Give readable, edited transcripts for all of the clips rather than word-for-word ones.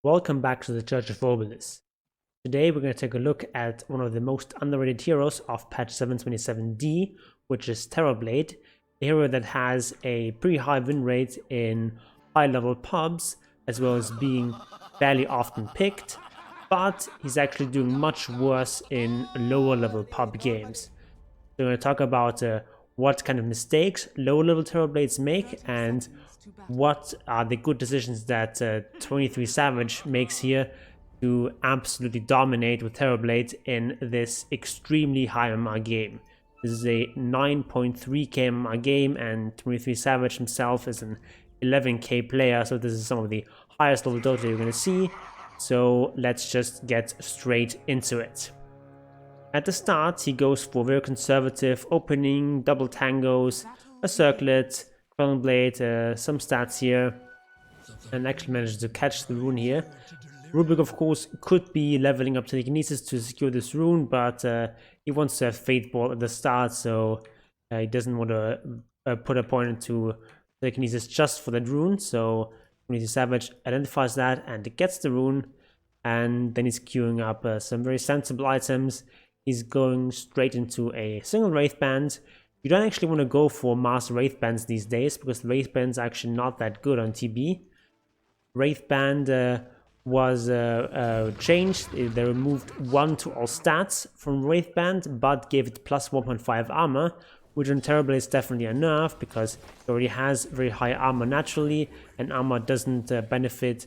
Welcome back to the Church of Obelisk. Today we're going to take a look at one of the most underrated heroes of patch 727D, which is Terrorblade, a hero that has a pretty high win rate in high level pubs, as well as being fairly often picked, but he's actually doing much worse in lower level pub games. So we're going to talk about what kind of mistakes low level Terrorblades make and what are the good decisions that 23savage makes here to absolutely dominate with Terrorblade in this extremely high MMR game. This is a 9.3k MMR game, and 23savage himself is an 11k player, so this is some of the highest level dota you're going to see. So let's just get straight into it. At the start, he goes for very conservative opening, double tangos, a circlet, Terrorblade, some stats here, and actually manages to catch the rune here. Rubik, of course, could be leveling up telekinesis to secure this rune, but he wants to have Fate Ball at the start, so he doesn't want to put a point into telekinesis just for that rune. So 23savage identifies that and gets the rune, and then he's queuing up some very sensible items. He's going straight into a single Wraith Band. You don't actually want to go for mass Wraith Bands these days, because the Wraith Bands are actually not that good on TB. Wraith Band was changed. They removed 1 to all stats from Wraith Band, but gave it plus 1.5 armor, which on Terrorblade is definitely a nerf, because he already has very high armor naturally, and armor doesn't benefit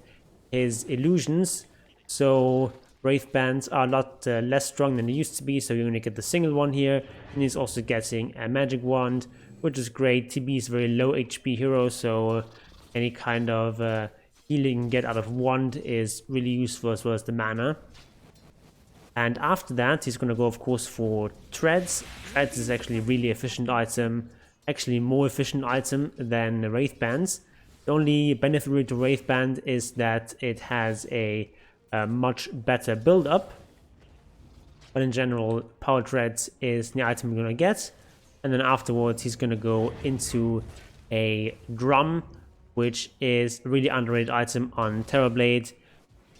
his illusions. So Wraith Bands are a lot less strong than they used to be, so you're going to get the single one here, and he's also getting a magic wand, which is great. TB is a very low HP hero, so any kind of healing you can get out of wand is really useful, as well as the mana. And after that, he's going to go, of course, for Treads. Treads is actually a really efficient item, actually more efficient item than Wraith Bands. The only benefit really to Wraith Band is that it has a much better build up, but in general power treads is the item you're gonna get. And then afterwards he's gonna go into a drum, which is a really underrated item on Terrorblade.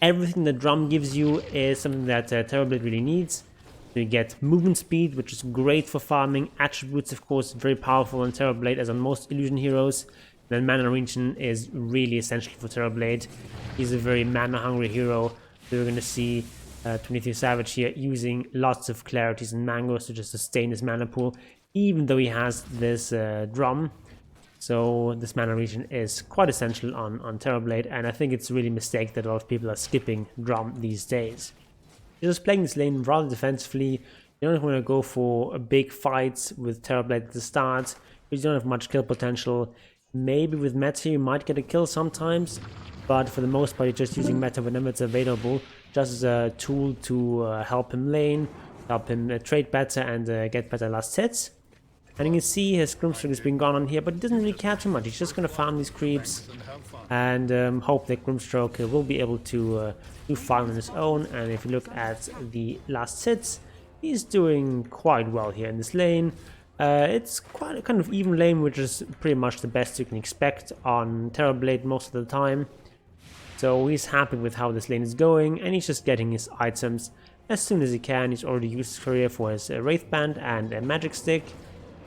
Everything the drum gives you is something that Terrorblade really needs. So you get movement speed, which is great for farming. Attributes, of course, very powerful on Terrorblade, as on most illusion heroes. Then mana regen is really essential for Terrorblade. He's a very mana hungry hero, so we're going to see 23savage here using lots of clarities and mangoes to just sustain his mana pool, even though he has this drum. So this mana regen is quite essential on Terrorblade, and I think it's really a mistake that a lot of people are skipping drum these days. You're just playing this lane rather defensively. You don't want to go for big fights with Terrorblade at the start, because you don't have much kill potential. Maybe with meta you might get a kill sometimes, but for the most part you're just using meta whenever it's available, just as a tool to help him lane, help him trade better and get better last hits. And you can see his Grimstroke has been gone on here, but he doesn't really care too much. He's just going to farm these creeps and hope that Grimstroke will be able to do fine on his own. And if you look at the last hits, he's doing quite well here in this lane. It's quite a kind of even lane, which is pretty much the best you can expect on Terrorblade most of the time. So he's happy with how this lane is going, and he's just getting his items as soon as he can. He's already used his career for his Wraith Band and a Magic Stick,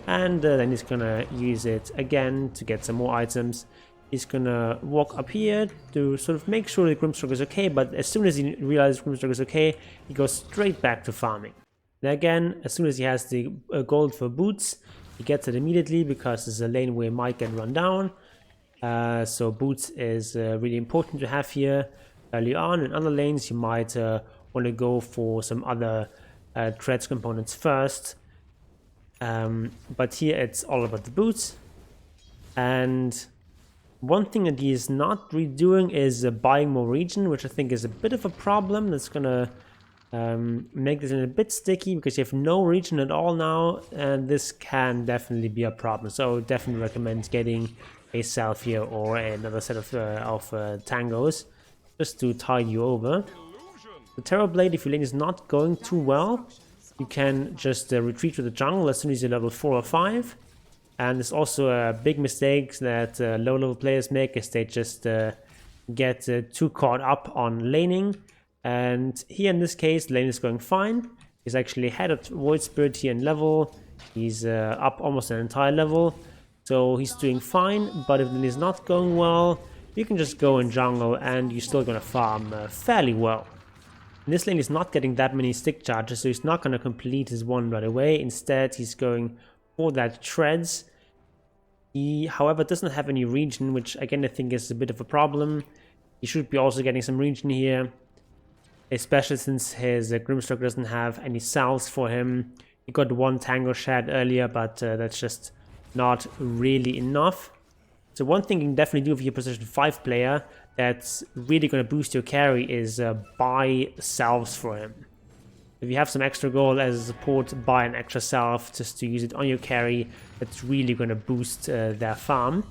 and then he's gonna use it again to get some more items. He's gonna walk up here to sort of make sure that Grimstroke is okay, but as soon as he realizes Grimstroke is okay, he goes straight back to farming. And again, as soon as he has the gold for boots, he gets it immediately, because there's a lane where he might get run down. So boots is really important to have here early on. In other lanes you might want to go for some other treads components first. But here it's all about the boots. And one thing that he is not redoing is buying more regen, which I think is a bit of a problem. That's gonna make this a bit sticky, because you have no regen at all now, and this can definitely be a problem. So I would definitely recommend getting a Salve here or another set of tangos, just to tide you over. The Terrorblade, if your lane is not going too well, you can just retreat to the jungle as soon as you're level 4 or 5. And there's also a big mistake that low level players make, is they just get too caught up on laning. And here in this case, lane is going fine. He's actually ahead of Void Spirit here in level. He's up almost an entire level. So he's doing fine, but if it is not going well, you can just go in jungle and you're still going to farm fairly well. And this lane is not getting that many stick charges, so he's not going to complete his one right away. Instead, he's going for that treads. He, however, doesn't have any regen, which again I think is a bit of a problem. He should be also getting some regen here, especially since his Grimstroke doesn't have any salves for him. He got one Tango Shad earlier, but that's just not really enough. So one thing you can definitely do if you're a position 5 player that's really going to boost your carry is buy salves for him. If you have some extra gold as a support, buy an extra salve just to use it on your carry. That's really going to boost their farm.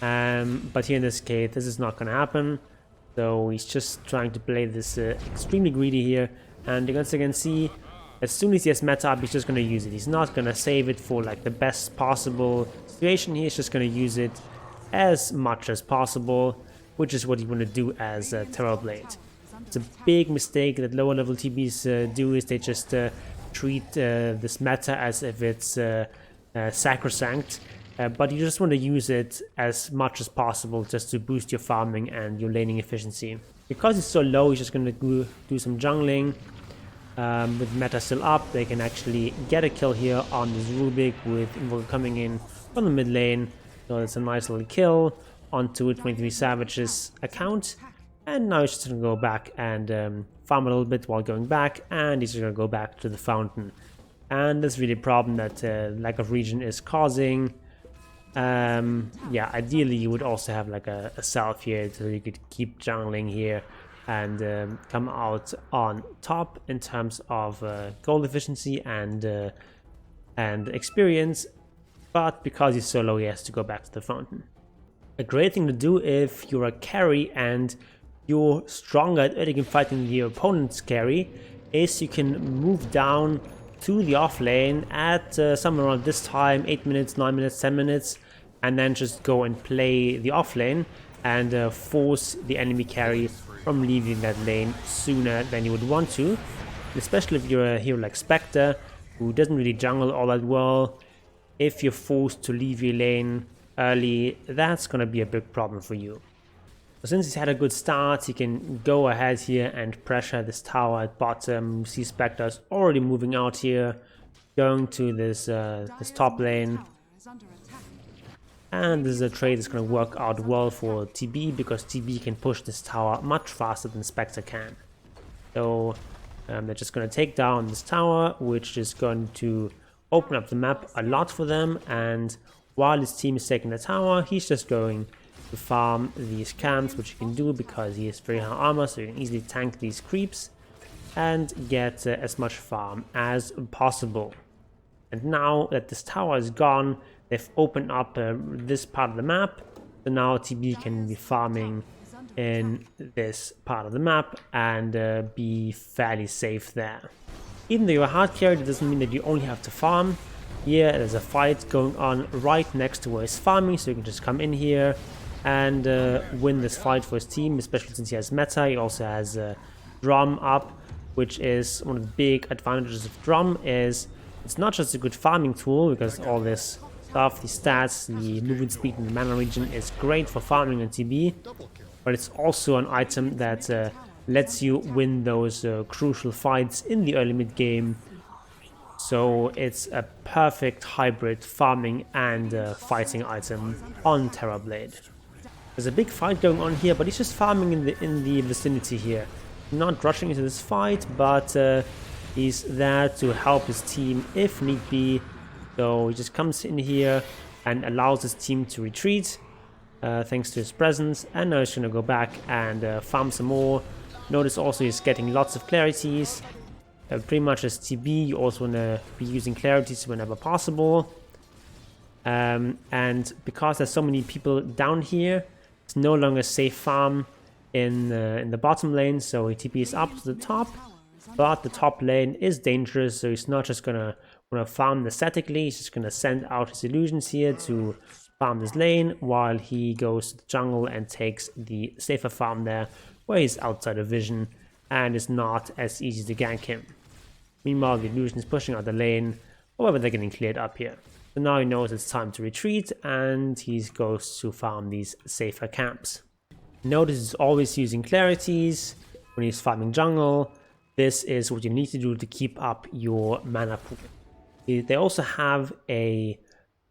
But here in this case, this is not going to happen. So he's just trying to play this extremely greedy here. And you guys can see, as soon as he has meta up, he's just going to use it. He's not going to save it for like the best possible situation. He's just going to use it as much as possible, which is what you want to do as Terrorblade. It's a big mistake that lower level TBs do, is they just treat this meta as if it's sacrosanct. But you just want to use it as much as possible just to boost your farming and your laning efficiency. Because it's so low, he's just going to do some jungling. With meta still up, they can actually get a kill here on this Rubik with Invoker coming in from the mid lane. So it's a nice little kill onto 23savage's account. And now he's just going to go back and farm a little bit while going back, and he's going to go back to the fountain. And that's really a problem that lack of regen is causing. Yeah, ideally you would also have like a salve here so you could keep jungling here and come out on top in terms of gold efficiency and experience. But because he's so low, he has to go back to the fountain. A great thing to do if you're a carry and you're stronger at early game fighting your opponent's carry is you can move down to the off lane at somewhere around this time, 8 minutes, 9 minutes, 10 minutes, and then just go and play the off lane and force the enemy carry from leaving that lane sooner than you would want to. Especially if you're a hero like Spectre, who doesn't really jungle all that well. If you're forced to leave your lane early, that's gonna be a big problem for you. So since he's had a good start, he can go ahead here and pressure this tower at bottom. You see Spectre's already moving out here, going to this top lane. And this is a trade that's going to work out well for TB, because TB can push this tower much faster than Spectre can. So they're just going to take down this tower, which is going to open up the map a lot for them. And while his team is taking the tower, he's just going to farm these camps, which he can do because he has very high armor, so you can easily tank these creeps and get as much farm as possible. And now that this tower is gone, they've opened up this part of the map, so now TB can be farming in this part of the map and be fairly safe there. Even though you're a hard carry, that doesn't mean that you only have to farm. Here there's a fight going on right next to where he's farming, so you can just come in here and win this fight for his team, especially since he has meta. He also has Drum up, which is one of the big advantages of Drum. Is it's not just a good farming tool, because all this stuff, the stats, the movement speed and the mana regen is great for farming on TB, but it's also an item that lets you win those crucial fights in the early mid game. So it's a perfect hybrid farming and fighting item on Terrorblade. There's a big fight going on here, but he's just farming in the vicinity here. Not rushing into this fight, but he's there to help his team if need be. So he just comes in here and allows his team to retreat thanks to his presence. And now he's going to go back and farm some more. Notice also he's getting lots of clarities. Pretty much as TB, you also want to be using clarities whenever possible. And because there's so many people down here, it's no longer safe farm in the bottom lane, so he TPs up to the top. But the top lane is dangerous, so he's not just gonna farm aesthetically, he's just gonna send out his illusions here to farm this lane while he goes to the jungle and takes the safer farm there, where he's outside of vision and it's not as easy to gank him. Meanwhile, the illusion is pushing out the lane, however they're getting cleared up here. So now he knows it's time to retreat and he goes to farm these safer camps. Notice he's always using clarities when he's farming jungle. This is what you need to do to keep up your mana pool. They also have a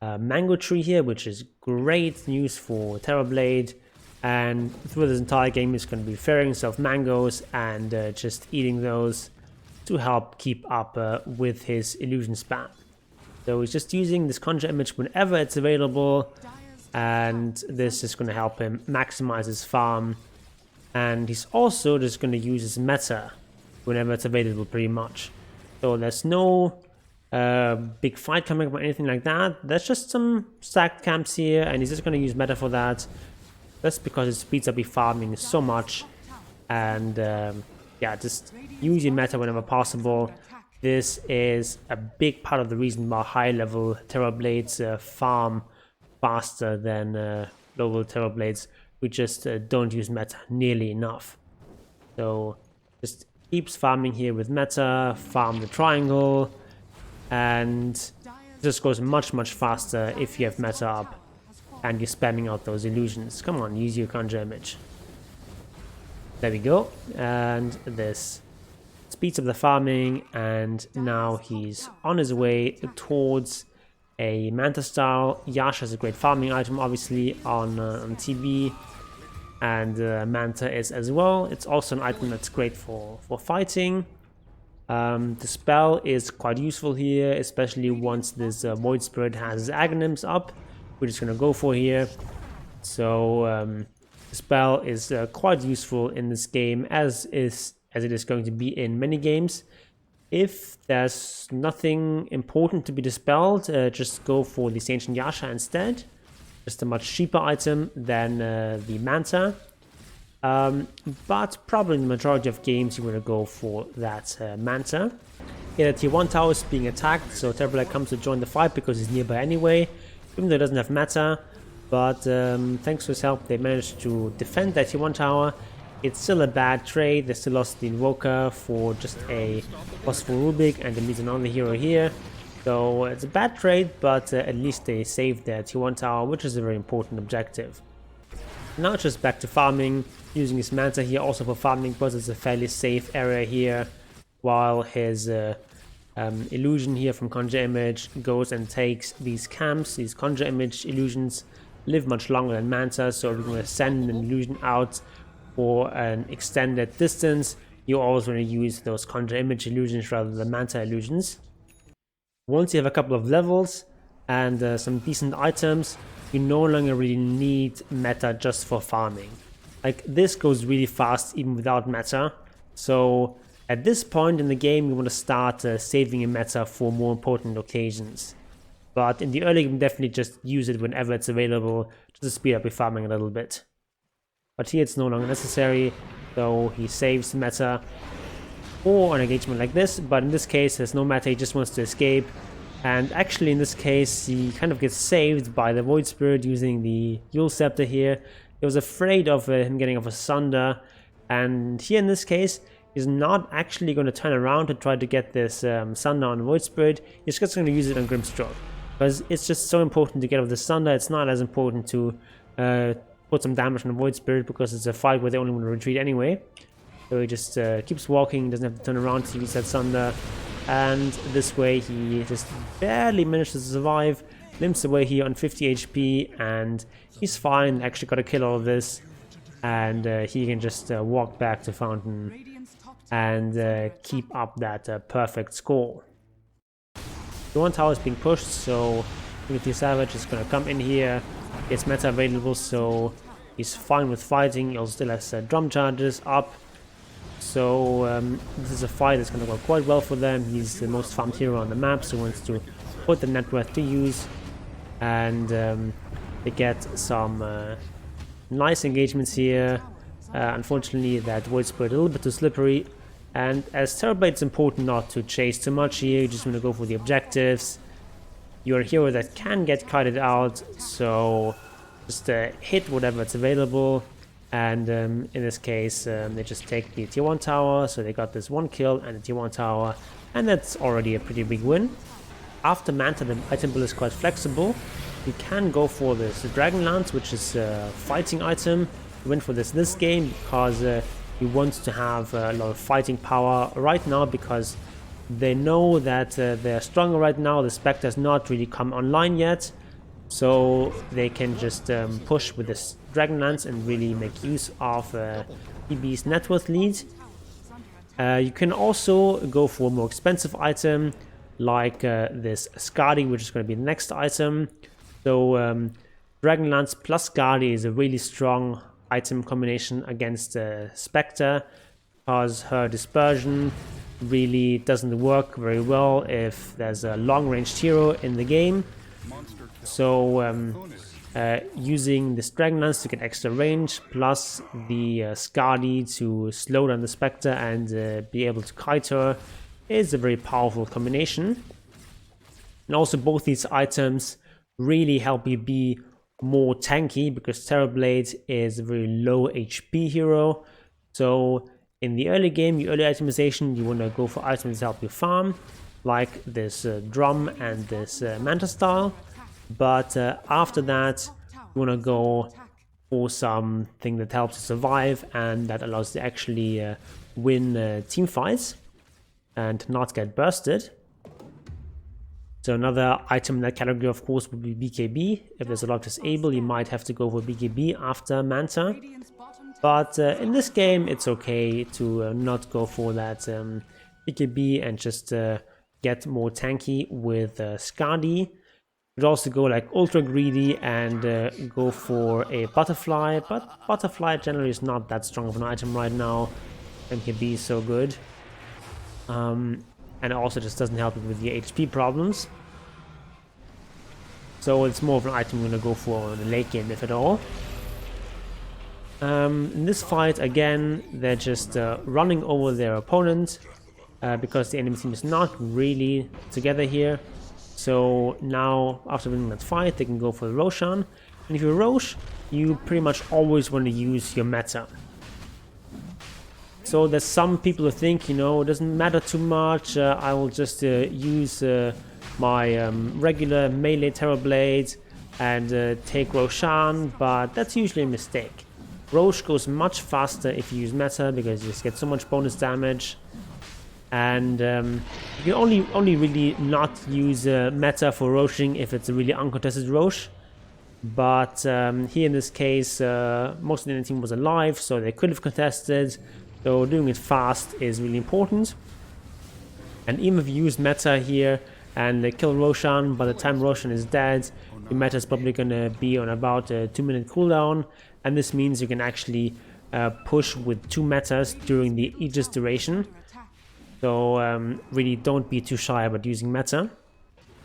mango tree here, which is great news for Terrorblade. And through this entire game, he's going to be ferrying himself mangoes and just eating those to help keep up with his illusion spam. So he's just using this conjure image whenever it's available, and this is going to help him maximize his farm. And he's also just going to use his meta whenever it's available, pretty much. So there's no big fight coming up or anything like that. There's just some stacked camps here, and he's just going to use meta for that. That's because it speeds up your farming so much. And yeah, just use your meta whenever possible. This is a big part of the reason why high-level Terrorblades farm faster than low-level Terrorblades. We just don't use meta nearly enough. So just keeps farming here with meta, farm the triangle, and this goes much faster if you have meta up and you're spamming out those illusions. Come on, use your conjure image. There we go, and this speeds up the farming, and now he's on his way towards a Manta style. Yasha is a great farming item, obviously, on TB, and Manta is as well. It's also an item that's great for fighting. The spell is quite useful here, especially once this Void Spirit has his Aghanims up. We're just going to go for here. So the spell is quite useful in this game, as it is going to be in many games. If there's nothing important to be dispelled, just go for the Ancient Yasha instead. Just a much cheaper item than the Manta. But probably in the majority of games you want to go for that Manta. Here the tier 1 tower is being attacked, so Terrorblade comes to join the fight because he's nearby anyway, even though he doesn't have meta. But thanks to his help, they managed to defend that tier 1 tower. It's still a bad trade. They still lost the Invoker for just a possible Rubik, and they meet another hero here. So it's a bad trade, but at least they saved their tier 1 tower, which is a very important objective. Now it's just back to farming, using his Manta here also for farming, because it's a fairly safe area here, while his illusion here from Conjure Image goes and takes these camps. These Conjure Image illusions live much longer than Manta, so if you're going to send an illusion out for an extended distance, you always want to use those Conjure Image illusions rather than Manta illusions. Once you have a couple of levels and some decent items, you no longer really need meta just for farming. Like, this goes really fast even without meta, so at this point in the game you want to start saving a meta for more important occasions. But in the early game, definitely just use it whenever it's available, just to speed up your farming a little bit. But here it's no longer necessary, so he saves meta for an engagement like this. But in this case, there's no meta, he just wants to escape. And actually in this case, he kind of gets saved by the Void Spirit using the Yule Scepter here. He was afraid of him getting off a Sunder. And here in this case, he's not actually going to turn around to try to get this Sunder on the Void Spirit. He's just going to use it on Grimstroke. Because it's just so important to get off the Sunder. It's not as important to put some damage on the Void Spirit, because it's a fight where they only want to retreat anyway. So he just keeps walking, doesn't have to turn around to use that Sunder. And this way he just barely manages to survive, limps away here on 50 HP, and he's fine. Actually got to kill all of this, and he can just walk back to Fountain and keep up that perfect score. The one tower is being pushed, so 23savage is going to come in here. It's meta available, so he's fine with fighting. He also still has drum charges up. So this is a fight that's going to go quite well for them. He's the most farmed hero on the map, so he wants to put the net worth to use. And they get some nice engagements here. Unfortunately, that Void Spirit a little bit too slippery. And as Terrorblade, it's important not to chase too much here. You just want to go for the objectives. you're a hero that can get kited out, so just hit whatever's available. And in this case, they just take the tier 1 tower, so they got this 1 kill and the tier 1 tower, and that's already a pretty big win. After Manta, the item build is quite flexible. You can go for this Dragon Lance, which is a fighting item. You went for this game because you want to have a lot of fighting power right now, because they know that they're stronger right now. The Spectre has not really come online yet, so they can just push with this Dragon Lance and really make use of PB's net worth lead. You can also go for a more expensive item like this Skadi, which is going to be the next item. So Dragon Lance plus Skadi is a really strong item combination against Spectre, because her dispersion really doesn't work very well if there's a long-range hero in the game. So using this Dragon Lance to get extra range, plus the Skadi to slow down the Spectre and be able to kite her, is a very powerful combination. And also both these items really help you be more tanky, because Terrorblade is a very low HP hero. So in the early game, your early itemization, you want to go for items that help you farm, like this drum and this Manta style. But after that, you want to go for something that helps you survive and that allows you to actually win team fights and not get bursted. So another item in that category, of course, would be BKB. If there's a lot of disable, you might have to go for BKB after Manta. But in this game, it's okay to not go for that BKB and just get more tanky with Skadi. You could also go like ultra greedy and go for a butterfly, but butterfly generally is not that strong of an item right now. MKB is so good. And it also just doesn't help you with the HP problems. So it's more of an item you're going to go for in the late game, if at all. In this fight, again, they're just running over their opponent because the enemy team is not really together here. So now, after winning that fight, they can go for the Roshan. And if you're Rosh, you pretty much always want to use your meta. So there's some people who think, you know, it doesn't matter too much, I will just use my regular melee Terrorblade and take Roshan, but that's usually a mistake. Rosh goes much faster if you use meta, because you just get so much bonus damage. And you can only really not use meta for Roshing if it's a really uncontested Rosh. But here in this case, most of the enemy team was alive, so they could have contested. So doing it fast is really important. And even if you use meta here and they kill Roshan, by the time Roshan is dead, your meta is probably going to be on about a 2-minute cooldown. And this means you can actually push with 2 metas during the Aegis duration. So really don't be too shy about using meta.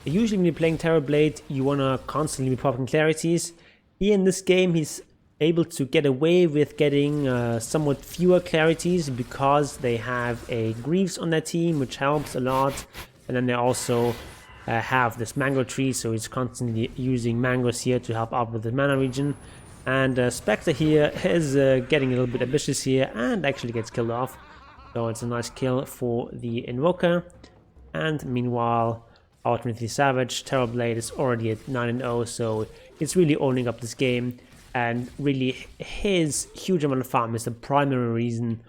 Usually when you're playing Terrorblade, you want to constantly be popping clarities. Here in this game, he's able to get away with getting somewhat fewer clarities because they have a Greaves on their team, which helps a lot. And then they also have this mango tree, so he's constantly using mangoes here to help out with the mana region. And Spectre here is getting a little bit ambitious here and actually gets killed off. So it's a nice kill for the Invoker. And meanwhile, our 23savage Terrorblade is already at 9-0, so it's really owning up this game. And really, his huge amount of farm is the primary reason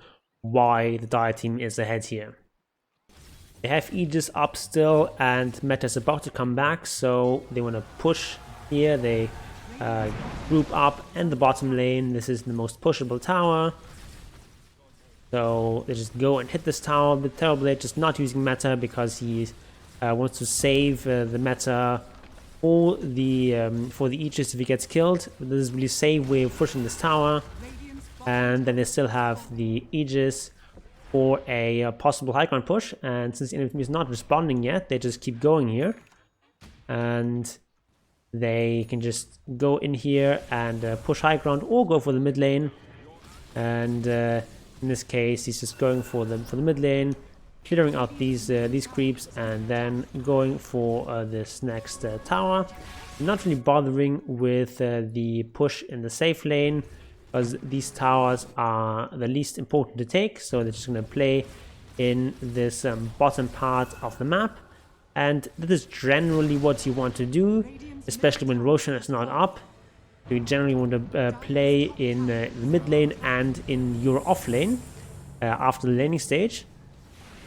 why the Dire team is ahead here. They have Aegis up still, and meta is about to come back, so they want to push here. They group up in the bottom lane. This is the most pushable tower. So they just go and hit this tower. The Terrorblade just not using meta because he wants to save the meta for the Aegis if he gets killed. But this is really safe way of pushing this tower. And then they still have the Aegis for a possible high ground push. And since the enemy is not responding yet, they just keep going here. And they can just go in here and push high ground or go for the mid lane. And in this case, he's just going for the mid lane, clearing out these creeps and then going for this next tower. Not really bothering with the push in the safe lane, because these towers are the least important to take, so they're just going to play in this bottom part of the map. And that is generally what you want to do, especially when Roshan is not up. You generally want to play in the mid lane and in your off lane after the laning stage.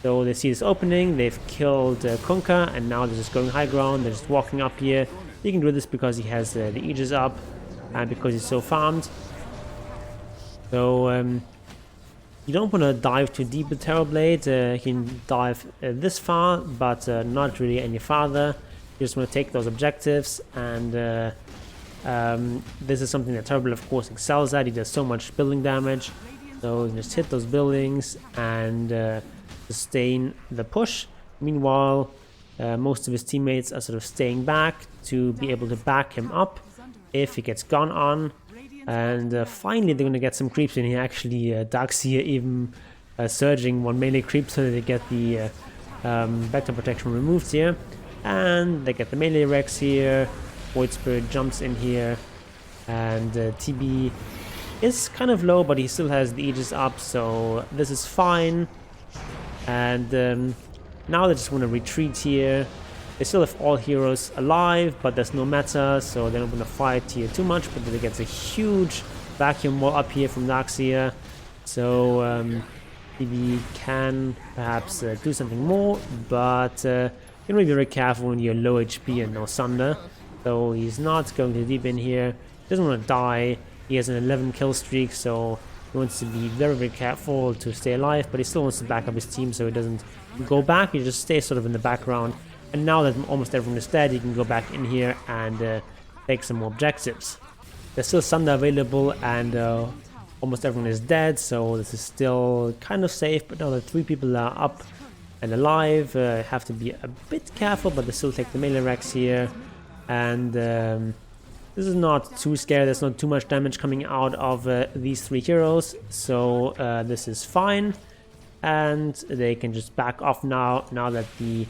So they see this opening, they've killed Kunkka, and now they're just going high ground, they're just walking up here. He can do this because he has the Aegis up and because he's so farmed. So you don't want to dive too deep with Terrorblade. You can dive this far, but not really any farther. You just want to take those objectives, and this is something that Terrorblade of course excels at. He does so much building damage, so you just hit those buildings and sustain the push. Meanwhile, most of his teammates are sort of staying back to be able to back him up if he gets gone on. And finally they're going to get some creeps in here. Actually, Darkseer even surging one melee creep so that they get the vector protection removed here. And they get the melee Rex here. Void Spirit jumps in here. And TB is kind of low, but he still has the Aegis up, so this is fine. And now they just want to retreat here. They still have all heroes alive, but there's no meta, so they don't want to fight here too much. But they get a huge vacuum wall up here from Darkseer, so TB can perhaps do something more, but you can be very careful when you're low HP and no Sunder. So he's not going too deep in here. He doesn't want to die. He has an 11 kill streak, so he wants to be very, very careful to stay alive, but he still wants to back up his team so he doesn't go back. He just stays sort of in the background. And now that almost everyone is dead, he can go back in here and take some more objectives. There's still Sunder available, and almost everyone is dead, so this is still kind of safe. But now that 3 people are up and alive, have to be a bit careful, but they still take the melee Rex here. And this is not too scary. There's not too much damage coming out of these 3 heroes, so this is fine. And they can just back off now that the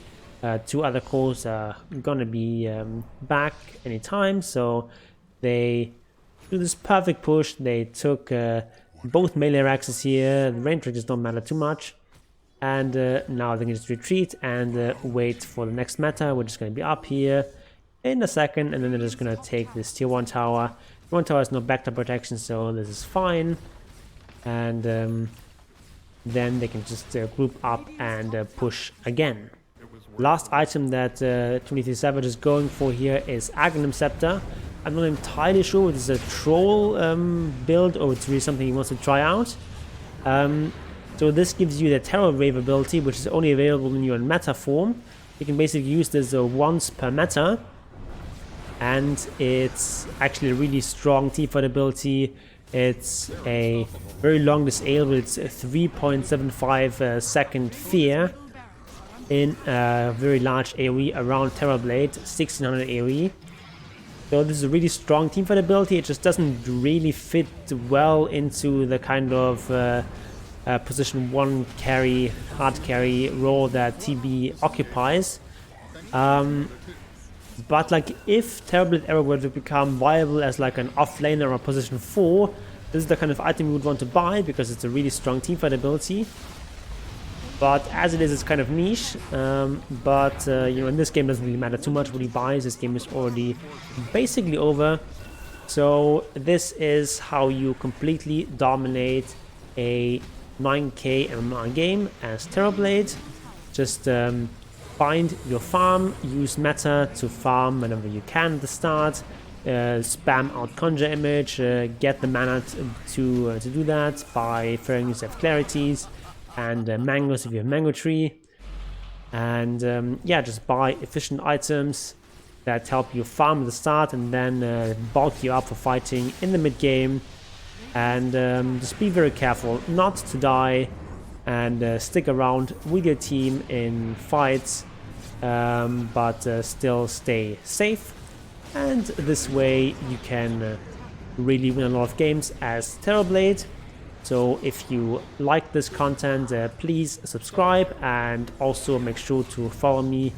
2 other cores are gonna be back anytime. So they do this perfect push. They took both melee Rexes here. The range ranges don't matter too much. And now they can just retreat and wait for the next meta, which is going to be up here in a second. And then they're just going to take this tier 1 tower. Tier 1 tower has no backdoor protection, so this is fine. And then they can just group up and push again. Last item that 23savage is going for here is Aghanim Scepter. I'm not entirely sure if it's a troll build or it's really something he wants to try out. So this gives you the Terrorblade ability, which is only available when you're in meta form. You can basically use this once per meta, and it's actually a really strong teamfight ability. It's a very long disable. It's a 3.75 second fear in a very large AoE around Terrorblade, 1600 AoE. So this is a really strong teamfight ability. It just doesn't really fit well into the kind of position 1 carry, hard carry role that TB occupies. But like if Terrorblade ever were to become viable as like an offlaner or position 4, this is the kind of item you would want to buy because it's a really strong teamfight ability. But as it is, it's kind of niche. You know, in this game it doesn't really matter too much what he buys. This game is already basically over. So this is how you completely dominate a 9k MMR game as Terrorblade. Just find your farm, use meta to farm whenever you can at the start. Spam out Conjure Image, get the mana to do that by throwing yourself Clarities and mangoes if you have Mango Tree. And yeah, just buy efficient items that help you farm at the start and then bulk you up for fighting in the mid game. And just be very careful not to die and stick around with your team in fights, but still stay safe. And this way you can really win a lot of games as Terrorblade. So if you like this content, please subscribe, and also make sure to follow me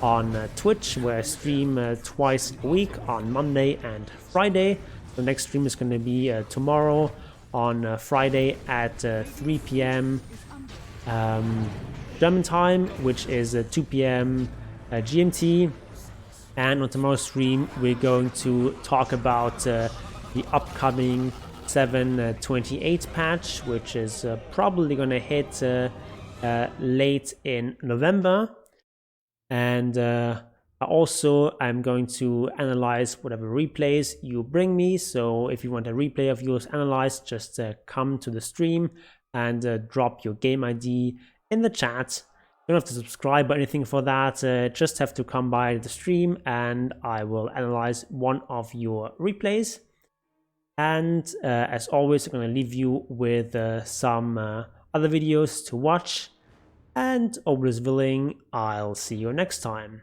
on Twitch, where I stream twice a week on Monday and Friday. The next stream is going to be tomorrow on Friday at 3 p.m. German time, which is 2 p.m. GMT. And on tomorrow's stream, we're going to talk about the upcoming 7.28 patch, which is probably going to hit late in November. And also, I'm going to analyze whatever replays you bring me. So if you want a replay of yours analyzed, just come to the stream and drop your game ID in the chat. You don't have to subscribe or anything for that. Just have to come by the stream and I will analyze one of your replays. And as always, I'm going to leave you with some other videos to watch. And all is willing, I'll see you next time.